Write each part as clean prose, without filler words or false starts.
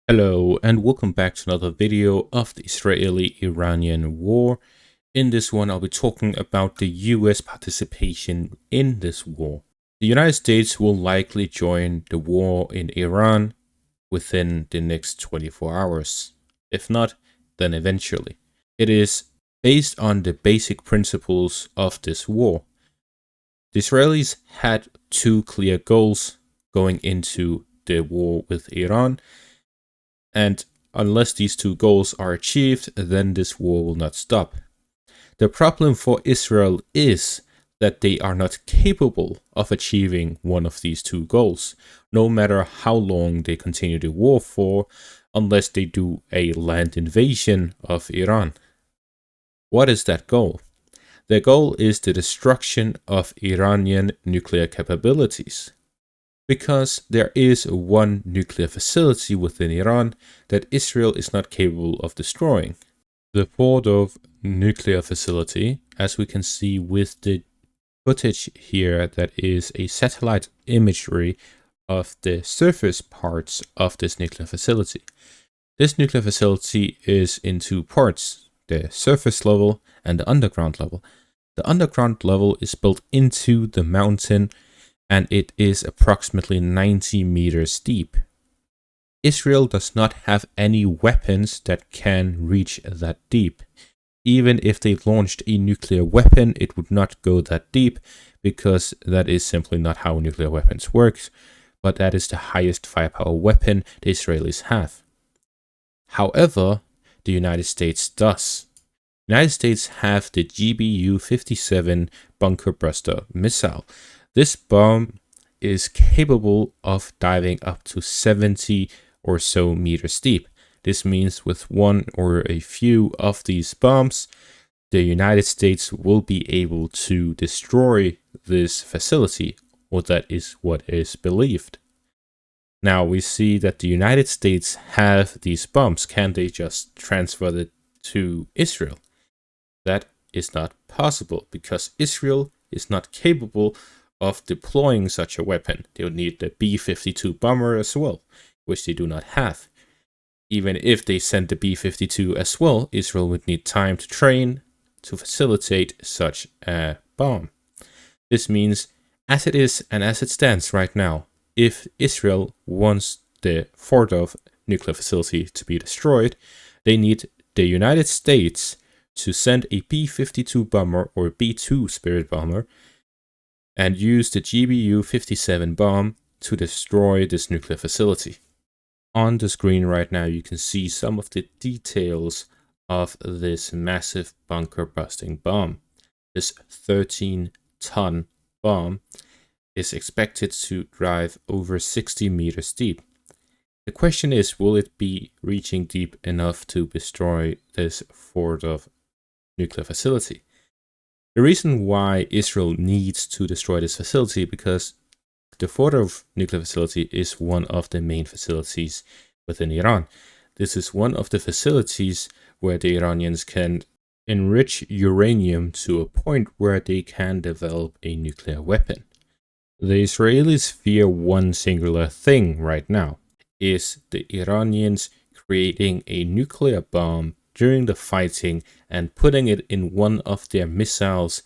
Hello and welcome back to another video of the Israeli-Iranian war. In this one, I'll be talking about the US participation in this war. The United States will likely join the war in Iran within the next 24 hours. If not, then eventually. It is based on the basic principles of this war. The Israelis had two clear goals going into the war with Iran. And unless these two goals are achieved, then this war will not stop. The problem for Israel is that they are not capable of achieving one of these two goals, no matter how long they continue the war for, unless they do a land invasion of Iran. What is that goal? Their goal is the destruction of Iranian nuclear capabilities. Because there is one nuclear facility within Iran that Israel is not capable of destroying. The Fordow nuclear facility, as we can see with the footage here, that is a satellite imagery of the surface parts of this nuclear facility. This nuclear facility is in two parts, the surface level and the underground level. The underground level is built into the mountain and it is approximately 90 meters deep. Israel does not have any weapons that can reach that deep. Even if they launched a nuclear weapon, it would not go that deep, because that is simply not how nuclear weapons work, but that is the highest firepower weapon the Israelis have. However, the United States does. The United States have the GBU-57 bunker buster missile. This bomb is capable of diving up to 70 or so meters deep. This means with one or a few of these bombs, the United States will be able to destroy this facility, or that is what is believed. Now we see that the United States have these bombs. Can they just transfer it to Israel? That is not possible, because Israel is not capable of deploying such a weapon. They would need the B-52 bomber as well, which they do not have. Even if they sent the B-52 as well, Israel would need time to train to facilitate such a bomb. This means, as it is and as it stands right now, if Israel wants the Fordow nuclear facility to be destroyed, they need the United States to send a B-52 bomber or B-2 Spirit bomber and use the GBU-57 bomb to destroy this nuclear facility. On the screen right now, you can see some of the details of this massive bunker-busting bomb. This 13-ton bomb is expected to drive over 60 meters deep. The question is, will it be reaching deep enough to destroy this Fordow nuclear facility? The reason why Israel needs to destroy this facility because the Fordow nuclear facility is one of the main facilities within Iran. This is one of the facilities where the Iranians can enrich uranium to a point where they can develop a nuclear weapon. The Israelis fear one singular thing right now, is the Iranians creating a nuclear bomb during the fighting and putting it in one of their missiles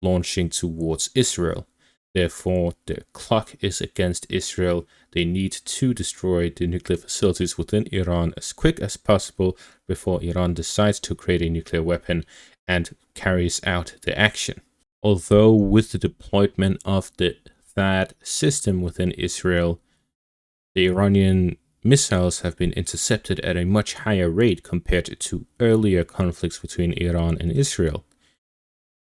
launching towards Israel. Therefore, the clock is against Israel. They need to destroy the nuclear facilities within Iran as quick as possible before Iran decides to create a nuclear weapon and carries out the action. Although with the deployment of the THAAD system within Israel, the Iranian missiles have been intercepted at a much higher rate compared to earlier conflicts between Iran and Israel.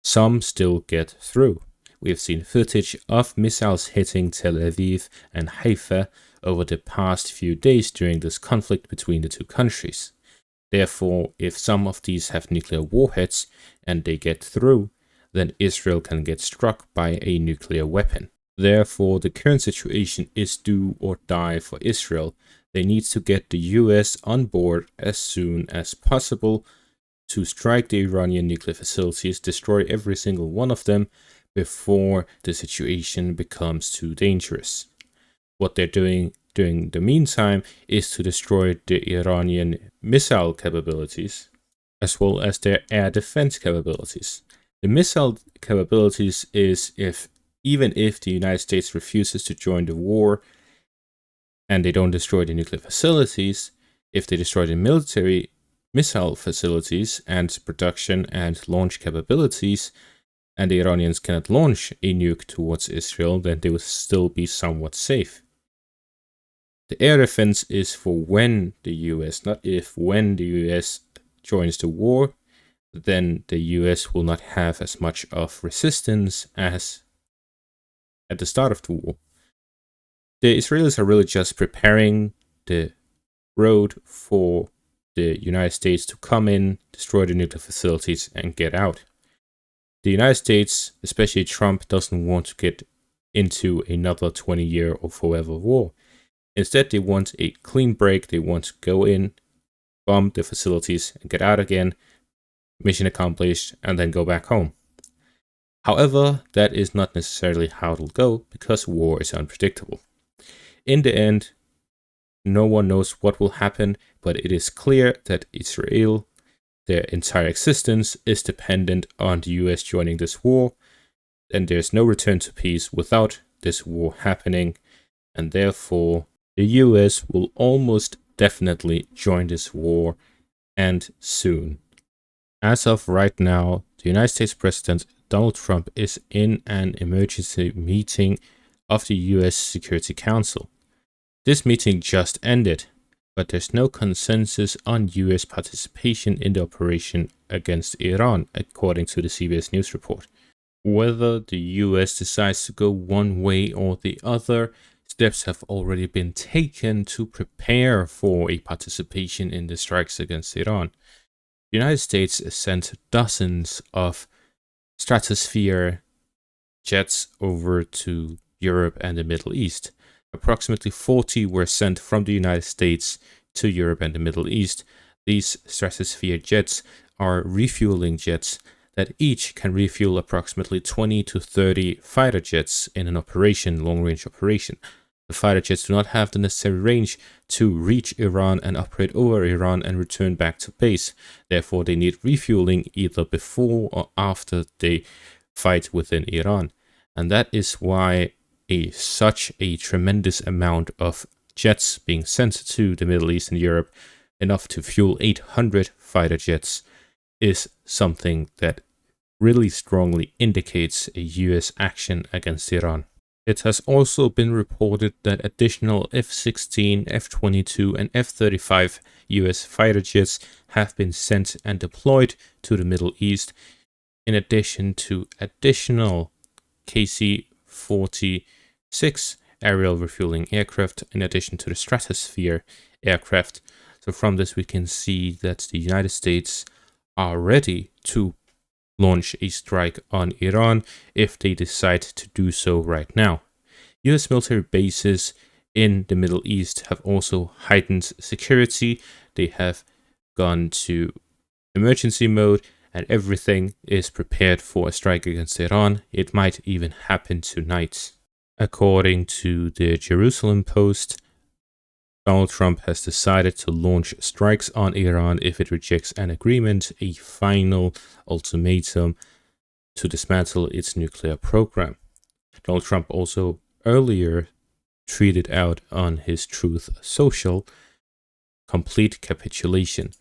Some still get through. We have seen footage of missiles hitting Tel Aviv and Haifa over the past few days during this conflict between the two countries. Therefore, if some of these have nuclear warheads and they get through, then Israel can get struck by a nuclear weapon. Therefore, the current situation is do or die for Israel. They need to get the US on board as soon as possible to strike the Iranian nuclear facilities, destroy every single one of them before the situation becomes too dangerous. What they're doing during the meantime is to destroy the Iranian missile capabilities, as well as their air defense capabilities. The missile capabilities is even if the United States refuses to join the war and they don't destroy the nuclear facilities, if they destroy the military missile facilities and production and launch capabilities, and the Iranians cannot launch a nuke towards Israel, then they will still be somewhat safe. The air defense is for when the US, not if, when the US joins the war, then the US will not have as much of resistance as at the start of the war. The Israelis are really just preparing the road for the United States to come in, destroy the nuclear facilities, and get out. The United States, especially Trump, doesn't want to get into another 20-year or forever war. Instead, they want a clean break. They want to go in, bomb the facilities, and get out again, mission accomplished, and then go back home. However, that is not necessarily how it'll go, because war is unpredictable. In the end, no one knows what will happen, but it is clear that Israel, their entire existence, is dependent on the US joining this war, and there's no return to peace without this war happening, and therefore the US will almost definitely join this war, and soon. As of right now, the United States President Donald Trump is in an emergency meeting of the US Security Council. This meeting just ended, but there's no consensus on US participation in the operation against Iran, according to the CBS News report. Whether the US decides to go one way or the other, steps have already been taken to prepare for a participation in the strikes against Iran. The United States sent dozens of stratosphere jets over to Europe and the Middle East. Approximately 40 were sent from the United States to Europe and the Middle East. These stratosphere jets are refueling jets that each can refuel approximately 20 to 30 fighter jets in an long-range operation. The fighter jets do not have the necessary range to reach Iran and operate over Iran and return back to base. Therefore, they need refueling either before or after they fight within Iran. And that is why such a tremendous amount of jets being sent to the Middle East and Europe, enough to fuel 800 fighter jets, is something that really strongly indicates a US action against Iran. It has also been reported that additional F-16, F-22 and F-35 US fighter jets have been sent and deployed to the Middle East, in addition to additional KC-46 aerial refueling aircraft, in addition to the Stratosphere aircraft. So from this we can see that the United States are ready to launch a strike on Iran if they decide to do so right now. US military bases in the Middle East have also heightened security. They have gone to emergency mode and everything is prepared for a strike against Iran. It might even happen tonight. According to the Jerusalem Post, Donald Trump has decided to launch strikes on Iran if it rejects an agreement, a final ultimatum to dismantle its nuclear program. Donald Trump also earlier tweeted out on his Truth Social complete capitulation.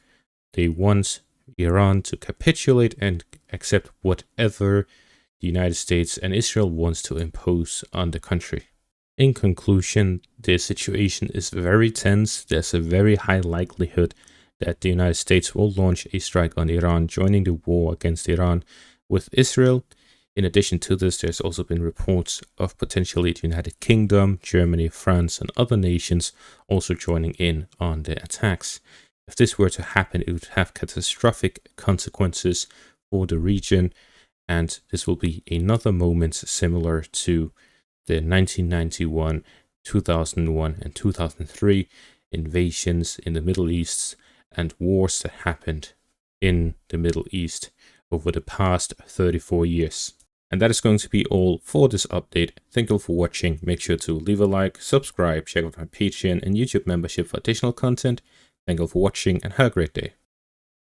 They want Iran to capitulate and accept whatever the United States and Israel wants to impose on the country. In conclusion, the situation is very tense. There's a very high likelihood that the United States will launch a strike on Iran, joining the war against Iran with Israel. In addition to this, there's also been reports of potentially the United Kingdom, Germany, France, and other nations also joining in on the attacks. If this were to happen, it would have catastrophic consequences for the region, and this will be another moment similar to the 1991, 2001, and 2003 invasions in the Middle East and wars that happened in the Middle East over the past 34 years. And that is going to be all for this update. Thank you all for watching. Make sure to leave a like, subscribe, check out my Patreon and YouTube membership for additional content. Thank you all for watching and have a great day.